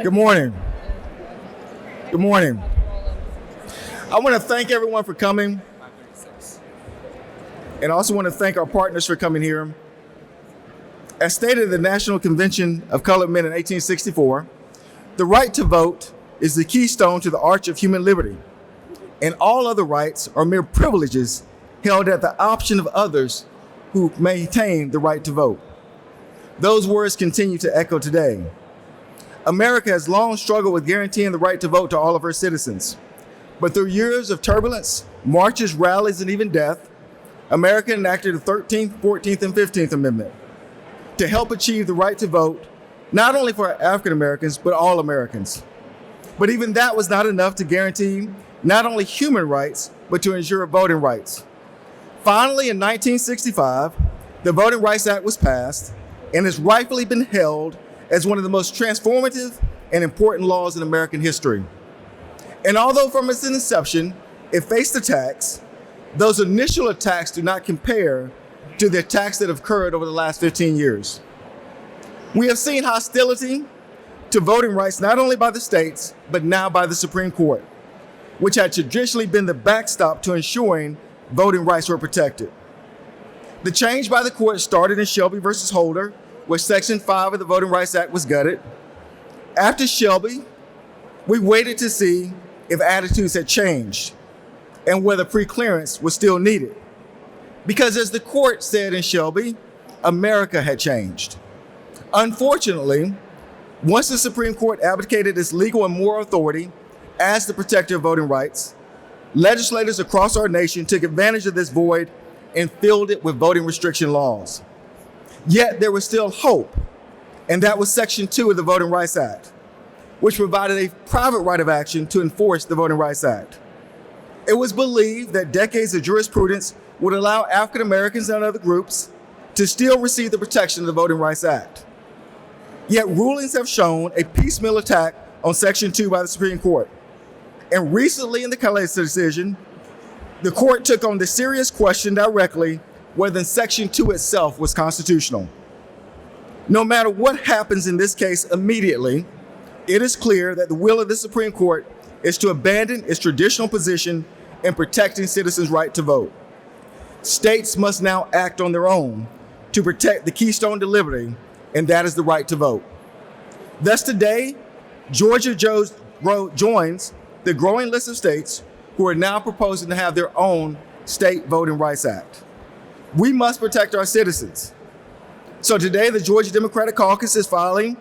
Good morning. Good morning. I want to thank everyone for coming. And I also want to thank our partners for coming here. As stated at the National Convention of Colored Men in 1864, the right to vote is the keystone to the arch of human liberty, and all other rights are mere privileges held at the option of others who maintain the right to vote. Those words continue to echo today. America has long struggled with guaranteeing the right to vote to all of her citizens. But through years of turbulence, marches, rallies, and even death, America enacted the 13th, 14th, and 15th Amendment to help achieve the right to vote, not only for African Americans, but all Americans. But even that was not enough to guarantee not only human rights, but to ensure voting rights. Finally, in 1965, the Voting Rights Act was passed and has rightfully been held as one of the most transformative and important laws in American history. And although from its inception, it faced attacks, those initial attacks do not compare to the attacks that have occurred over the last 15 years. We have seen hostility to voting rights not only by the states, but now by the Supreme Court, which had traditionally been the backstop to ensuring voting rights were protected. The change by the court started in Shelby versus Holder, where Section 5 of the Voting Rights Act was gutted. After Shelby, we waited to see if attitudes had changed and whether preclearance was still needed. Because as the court said in Shelby, America had changed. Unfortunately, once the Supreme Court abdicated its legal and moral authority as the protector of voting rights, legislators across our nation took advantage of this void and filled it with voting restriction laws. Yet there was still hope, and that was Section 2 of the Voting Rights Act, which provided a private right of action to enforce the Voting Rights Act. It was believed that decades of jurisprudence would allow African Americans and other groups to still receive the protection of the Voting Rights Act. Yet rulings have shown a piecemeal attack on Section 2 by the Supreme Court. And recently in the Calais decision, the court took on the serious question directly whether Section 2 itself was constitutional. No matter what happens in this case immediately, it is clear that the will of the Supreme Court is to abandon its traditional position in protecting citizens' right to vote. States must now act on their own to protect the keystone to liberty, and that is the right to vote. Thus today, Georgia joins the growing list of states who are now proposing to have their own state Voting Rights Act. We must protect our citizens. So today, the Georgia Democratic Caucus is filing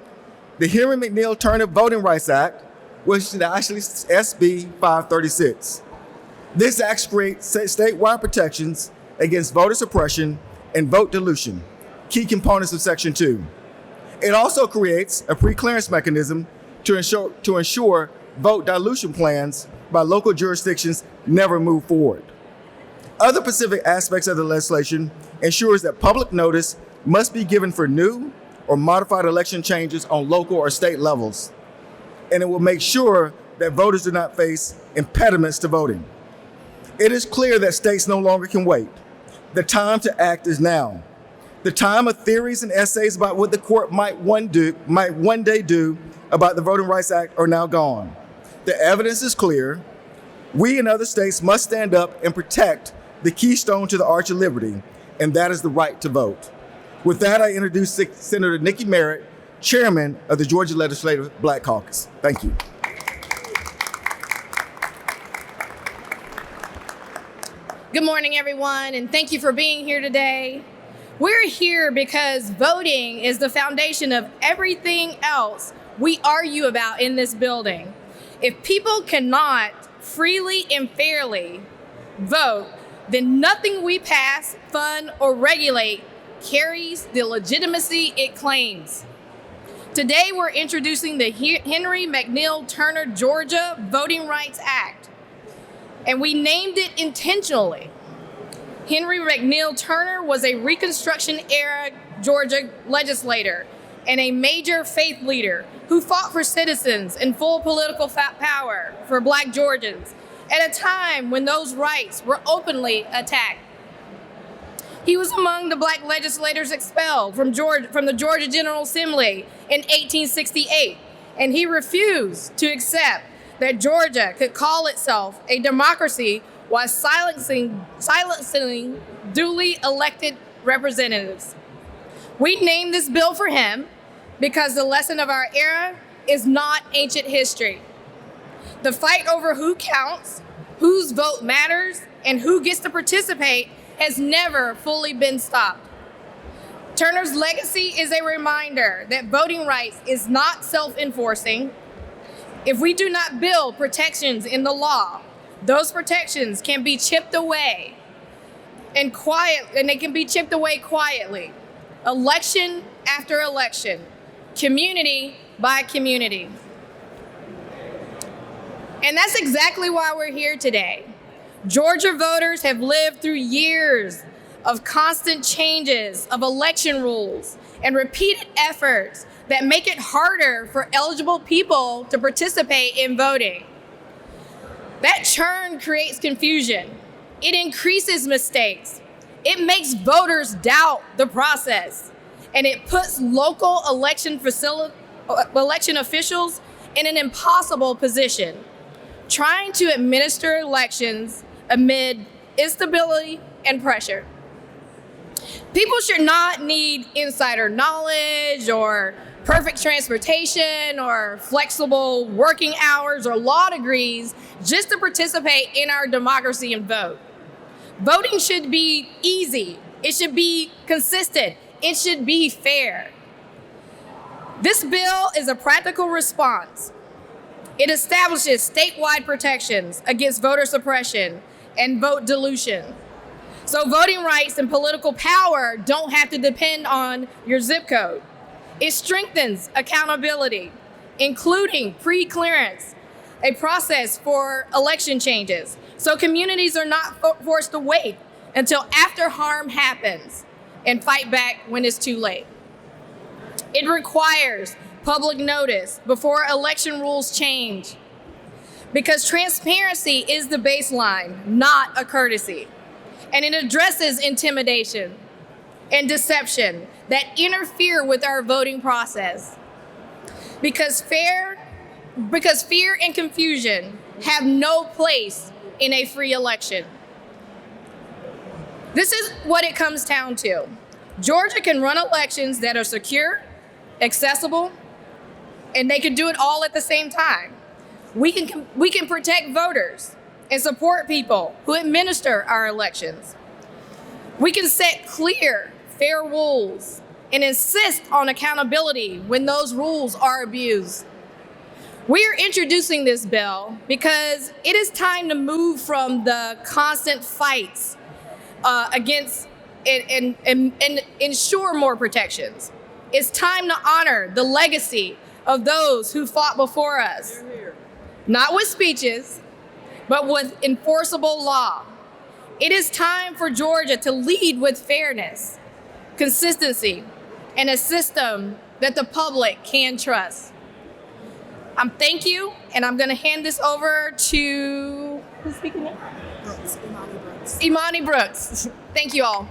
the Henry McNeil Turner Voting Rights Act, which is actually SB 536. This act creates statewide protections against voter suppression and vote dilution, key components of Section 2. It also creates a preclearance mechanism to ensure vote dilution plans by local jurisdictions never move forward. Other specific aspects of the legislation ensures that public notice must be given for new or modified election changes on local or state levels. And it will make sure that voters do not face impediments to voting. It is clear that states no longer can wait. The time to act is now. The time of theories and essays about what the court might one day do about the Voting Rights Act are now gone. The evidence is clear. We and other states must stand up and protect the keystone to the Arch of Liberty, and that is the right to vote. With that, I introduce Senator Nikki Merritt, Chairman of the Georgia Legislative Black Caucus. Thank you. Good morning, everyone, and thank you for being here today. We're here because voting is the foundation of everything else we argue about in this building. If people cannot freely and fairly vote, then nothing we pass, fund, or regulate carries the legitimacy it claims. Today, we're introducing the Henry McNeil Turner Georgia Voting Rights Act, and we named it intentionally. Henry McNeil Turner was a Reconstruction-era Georgia legislator and a major faith leader who fought for citizens and full political power for Black Georgians at a time when those rights were openly attacked. He was among the Black legislators expelled from the Georgia General Assembly in 1868 and he refused to accept that Georgia could call itself a democracy while silencing duly elected representatives. We named this bill for him because the lesson of our era is not ancient history. The fight over who counts, whose vote matters, and who gets to participate has never fully been stopped. Turner's legacy is a reminder that voting rights is not self-enforcing. If we do not build protections in the law, those protections can be chipped away and they can be chipped away quietly, election after election, community by community. And that's exactly why we're here today. Georgia voters have lived through years of constant changes of election rules and repeated efforts that make it harder for eligible people to participate in voting. That churn creates confusion. It increases mistakes. It makes voters doubt the process. And it puts local election officials in an impossible position, trying to administer elections amid instability and pressure. People should not need insider knowledge or perfect transportation or flexible working hours or law degrees just to participate in our democracy and vote. Voting should be easy. It should be consistent. It should be fair. This bill is a practical response. It establishes statewide protections against voter suppression and vote dilution. So voting rights and political power don't have to depend on your zip code. It strengthens accountability, including pre-clearance, a process for election changes, so communities are not forced to wait until after harm happens and fight back when it's too late. It requires public notice before election rules change, because transparency is the baseline, not a courtesy. And it addresses intimidation and deception that interfere with our voting process. Because fear and confusion have no place in a free election. This is what it comes down to. Georgia can run elections that are secure, accessible, and they can do it all at the same time. We can protect voters and support people who administer our elections. We can set clear, fair rules and insist on accountability when those rules are abused. We are introducing this bill because it is time to move from the constant fights against and ensure more protections. It's time to honor the legacy of those who fought before us, not with speeches, but with enforceable law. It is time for Georgia to lead with fairness, consistency, and a system that the public can trust. Thank you, and I'm going to hand this over to, who's speaking now? Imani Brooks. Imani Brooks. Thank you all.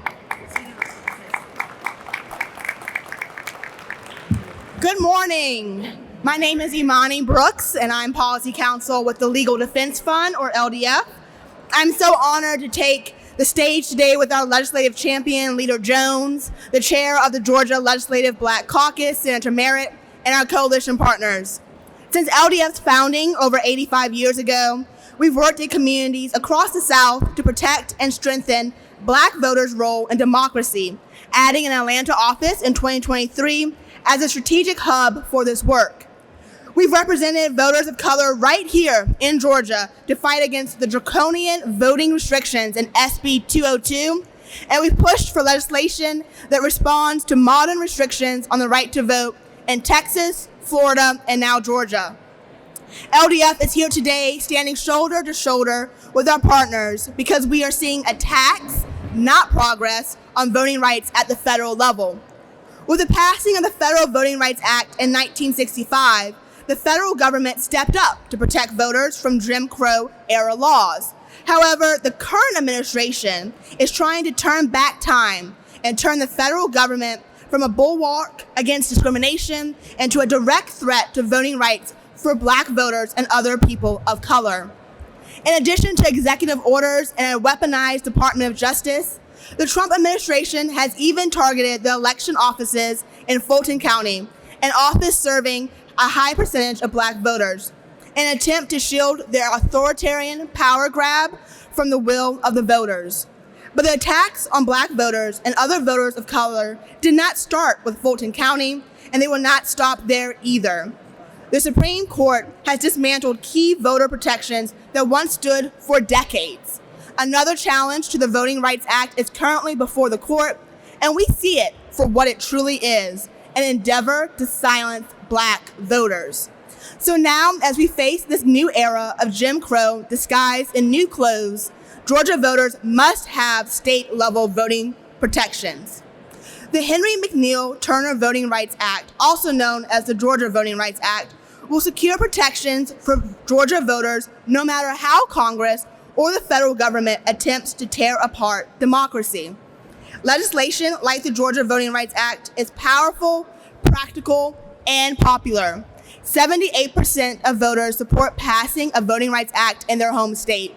Good morning. My name is Imani Brooks, and I'm Policy Counsel with the Legal Defense Fund, or LDF. I'm so honored to take the stage today with our legislative champion, Leader Jones, the chair of the Georgia Legislative Black Caucus, Senator Merritt, and our coalition partners. Since LDF's founding over 85 years ago, we've worked in communities across the South to protect and strengthen Black voters' role in democracy, adding an Atlanta office in 2023 as a strategic hub for this work. We've represented voters of color right here in Georgia to fight against the draconian voting restrictions in SB 202, and we've pushed for legislation that responds to modern restrictions on the right to vote in Texas, Florida, and now Georgia. LDF is here today standing shoulder to shoulder with our partners because we are seeing attacks, not progress, on voting rights at the federal level. With the passing of the Federal Voting Rights Act in 1965, the federal government stepped up to protect voters from Jim Crow-era laws. However, the current administration is trying to turn back time and turn the federal government from a bulwark against discrimination into a direct threat to voting rights for Black voters and other people of color. In addition to executive orders and a weaponized Department of Justice, the Trump administration has even targeted the election offices in Fulton County, an office serving a high percentage of Black voters, in an attempt to shield their authoritarian power grab from the will of the voters. But the attacks on Black voters and other voters of color did not start with Fulton County, and they will not stop there either. The Supreme Court has dismantled key voter protections that once stood for decades. Another challenge to the Voting Rights Act is currently before the court, and we see it for what it truly is, an endeavor to silence Black voters. So now, as we face this new era of Jim Crow disguised in new clothes, Georgia voters must have state-level voting protections. The Henry McNeil Turner Voting Rights Act, also known as the Georgia Voting Rights Act, will secure protections for Georgia voters no matter how Congress or the federal government attempts to tear apart democracy. Legislation like the Georgia Voting Rights Act is powerful, practical, and popular. 78% of voters support passing a Voting Rights Act in their home state.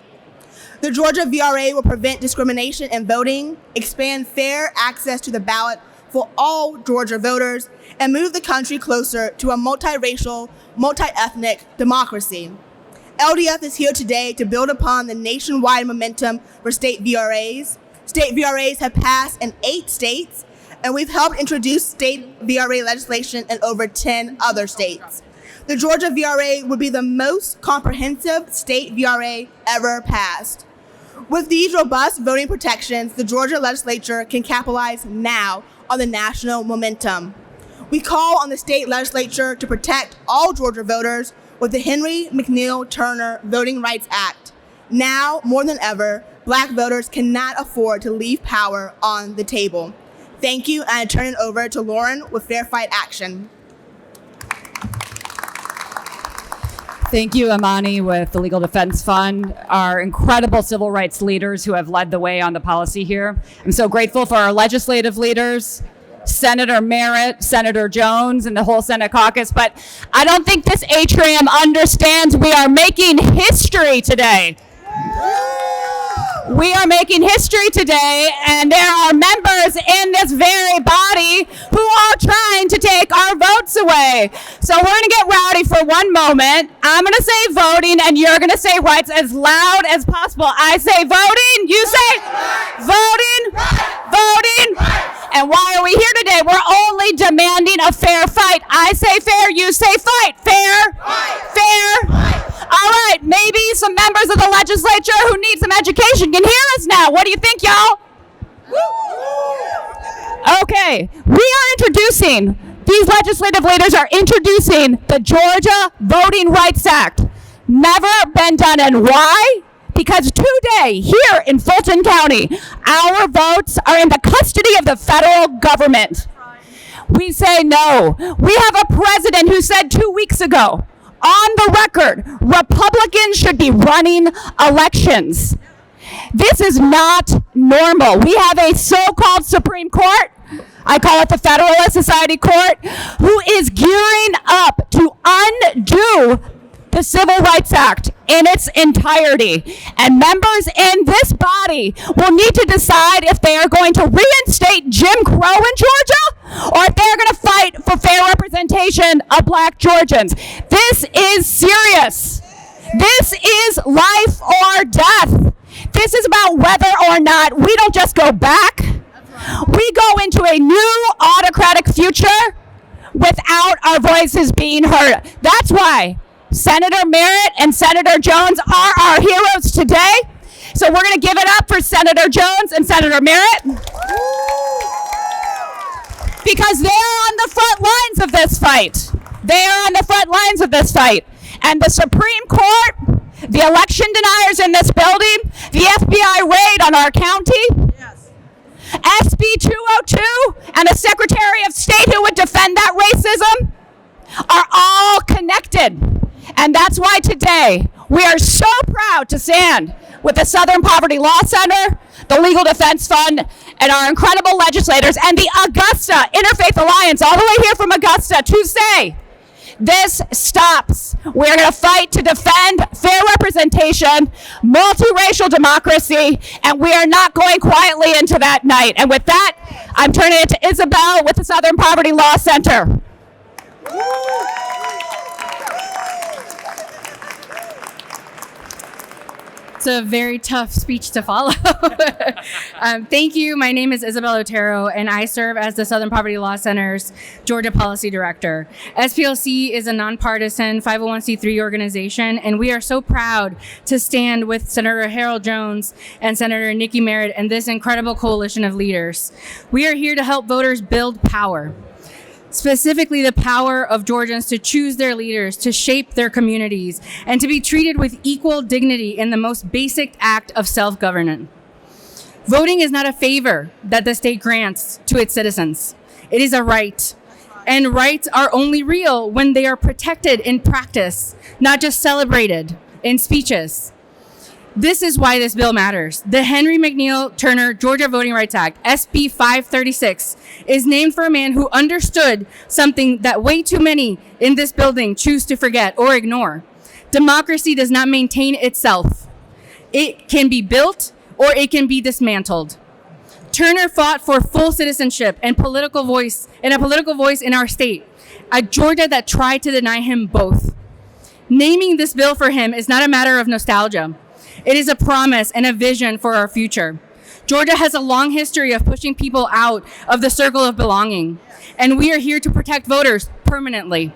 The Georgia VRA will prevent discrimination in voting, expand fair access to the ballot for all Georgia voters, and move the country closer to a multiracial, multi-ethnic democracy. LDF is here today to build upon the nationwide momentum for state VRAs. State VRAs have passed in 8 states, and we've helped introduce state VRA legislation in over 10 other states. The Georgia VRA would be the most comprehensive state VRA ever passed. With these robust voting protections, the Georgia legislature can capitalize now on the national momentum. We call on the state legislature to protect all Georgia voters with the Henry McNeil Turner Voting Rights Act. Now, more than ever, Black voters cannot afford to leave power on the table. Thank you, and I turn it over to Lauren with Fair Fight Action. Thank you, Imani, with the Legal Defense Fund, our incredible civil rights leaders who have led the way on the policy here. I'm so grateful for our legislative leaders, Senator Merritt, Senator Jones, and the whole Senate caucus, but I don't think this atrium understands we are making history today. We are making history today, and there are members in this very body who are trying to take our votes away. So we're going to get rowdy for one moment. I'm going to say voting, and you're going to say rights as loud as possible. I say voting, you say voting, voting. And why are we here today? We're only demanding a fair fight. I say fair, you say fight. Fair, fair. All right, maybe some members of the legislature who need some education can hear us now. What do you think, y'all? Okay, these legislative leaders are introducing the Georgia Voting Rights Act. Never been done, and why? Because today, here in Fulton County, our votes are in the custody of the federal government. We say no. We have a president who said 2 weeks ago, on the record, Republicans should be running elections. This is not normal. We have a so-called Supreme Court, I call it the Federalist Society Court, who is gearing up to undo the Civil Rights Act in its entirety. And members in this body will need to decide if they are going to reinstate Jim Crow in Georgia or if they're going to fight for fair representation of Black Georgians. This is serious. This is life or death. This is about whether or not we don't just go back. We go into a new autocratic future without our voices being heard. That's why Senator Merritt and Senator Jones are our heroes today. So we're going to give it up for Senator Jones and Senator Merritt, because they're on the front lines of this fight. They are on the front lines of this fight. And the Supreme Court, the election deniers in this building, the FBI raid on our county, SB 202, and a Secretary of State who would defend that racism are all connected. And that's why today we are so proud to stand with the Southern Poverty Law Center, the Legal Defense Fund, and our incredible legislators and the Augusta Interfaith Alliance, all the way here from Augusta, to say, this stops. We're going to fight to defend fair representation, multiracial democracy, and we are not going quietly into that night. And with that, I'm turning it to Isabel with the Southern Poverty Law Center. It's a very tough speech to follow. Thank you. My name is Isabel Otero, and I serve as the Southern Poverty Law Center's Georgia Policy Director. SPLC is a nonpartisan 501c3 organization, and we are so proud to stand with Senator Harold Jones and Senator Nikki Merritt and this incredible coalition of leaders. We are here to help voters build power. Specifically, the power of Georgians to choose their leaders, to shape their communities, and to be treated with equal dignity in the most basic act of self-governance. Voting is not a favor that the state grants to its citizens. It is a right. And rights are only real when they are protected in practice, not just celebrated in speeches. This is why this bill matters. The Henry McNeil Turner Georgia Voting Rights Act, SB 536, is named for a man who understood something that way too many in this building choose to forget or ignore. Democracy does not maintain itself. It can be built or it can be dismantled. Turner fought for full citizenship and a political voice in our state, a Georgia that tried to deny him both. Naming this bill for him is not a matter of nostalgia. It is a promise and a vision for our future. Georgia has a long history of pushing people out of the circle of belonging, and we are here to protect voters permanently.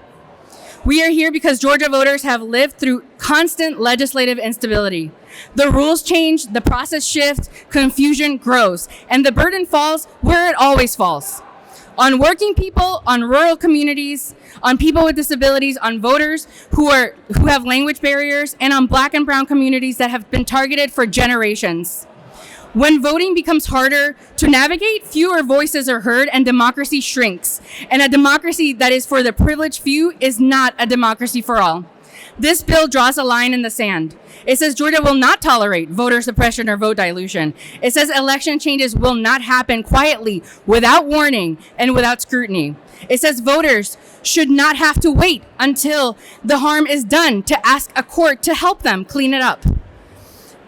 We are here because Georgia voters have lived through constant legislative instability. The rules change, the process shifts, confusion grows, and the burden falls where it always falls. On working people, on rural communities, on people with disabilities, on voters who have language barriers, and on Black and brown communities that have been targeted for generations. When voting becomes harder to navigate, fewer voices are heard and democracy shrinks. And a democracy that is for the privileged few is not a democracy for all. This bill draws a line in the sand. It says Georgia will not tolerate voter suppression or vote dilution. It says election changes will not happen quietly, without warning, and without scrutiny. It says voters should not have to wait until the harm is done to ask a court to help them clean it up.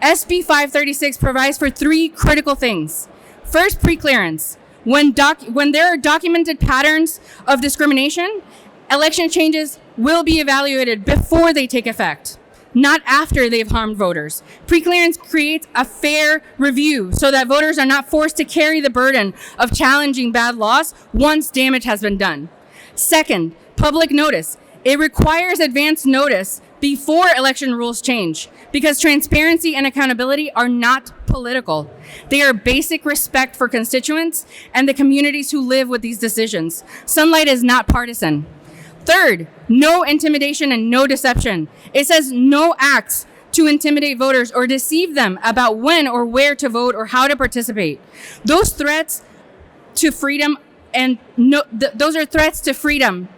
SB 536 provides for three critical things. First, preclearance. When there are documented patterns of discrimination, election changes will be evaluated before they take effect, not after they've harmed voters. Preclearance creates a fair review so that voters are not forced to carry the burden of challenging bad laws once damage has been done. Second, public notice. It requires advance notice before election rules change because transparency and accountability are not political. They are basic respect for constituents and the communities who live with these decisions. Sunlight is not partisan. Third, no intimidation and no deception. It says no acts to intimidate voters or deceive them about when or where to vote or how to participate. Those threats to freedom those are threats to freedom.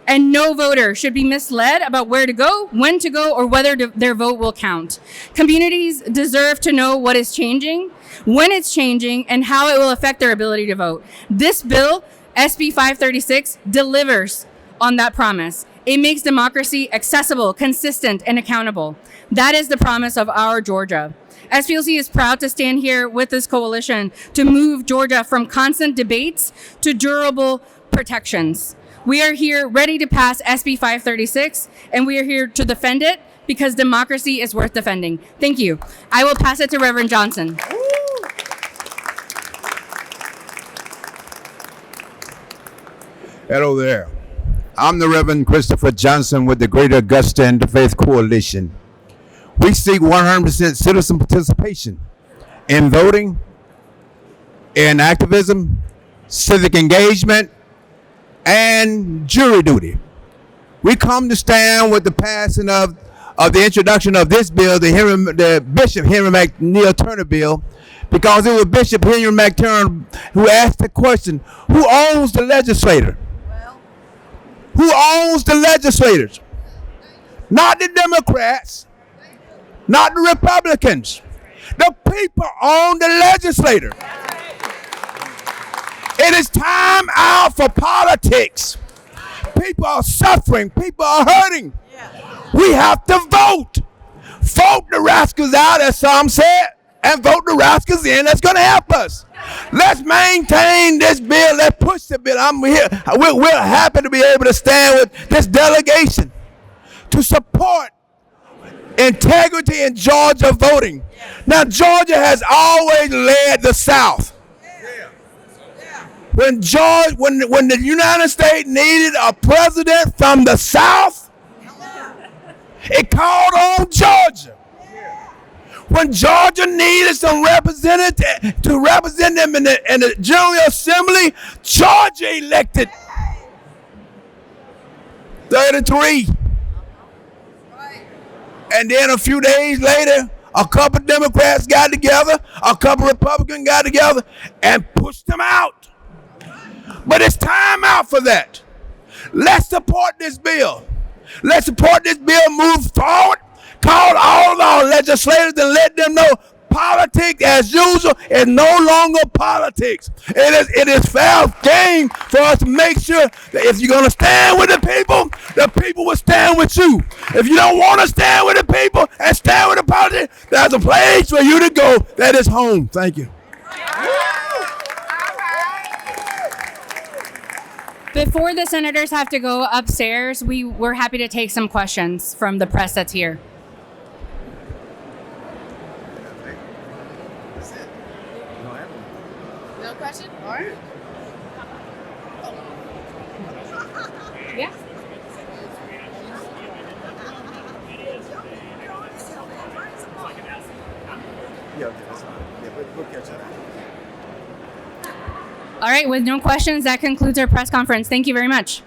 And no voter should be misled about where to go, when to go, or whether their vote will count. Communities deserve to know what is changing, when it's changing, and how it will affect their ability to vote. This bill, SB 536, delivers on that promise. It makes democracy accessible, consistent, and accountable. That is the promise of our Georgia. SPLC is proud to stand here with this coalition to move Georgia from constant debates to durable protections. We are here ready to pass SB 536, and we are here to defend it because democracy is worth defending. Thank you. I will pass it to Reverend Johnson. Hello there. I'm the Reverend Christopher Johnson with the Greater Augusta Interfaith Coalition. We seek 100% citizen participation in voting, in activism, civic engagement, and jury duty. We come to stand with the passing of the introduction of this bill, the Bishop Henry McNeil Turner bill, because it was Bishop Henry McTurner who asked the question, who owns the legislator? Who owns the legislators? Not the Democrats, not the Republicans. The people own the legislator. It is time out for politics. People are suffering. People are hurting. We have to vote. Vote the rascals out, as some said, and vote the rascals in. That's going to help us. Let's maintain this bill. Let's push the bill. I'm here. We're happy to be able to stand with this delegation to support integrity in Georgia voting. Now, Georgia has always led the South. When the United States needed a president from the South, it called on Georgia. When Georgia needed some representative to represent them in the General Assembly, Georgia elected 33. And then a few days later, a couple Democrats got together, a couple Republicans got together, and pushed them out. But it's time out for that. Let's support this bill. Let's support this bill, move forward, call all of our legislators and let them know politics, as usual, is no longer politics. It is fair game for us to make sure that if you're going to stand with the people will stand with you. If you don't want to stand with the people and stand with the politics, there's a place for you to go. That is home. Thank you. Before the senators have to go upstairs, we're happy to take some questions from the press that's here. No question? All right. Yeah. Yeah, okay, that's fine. Yeah, we'll catch up. All right, with no questions, that concludes our press conference. Thank you very much.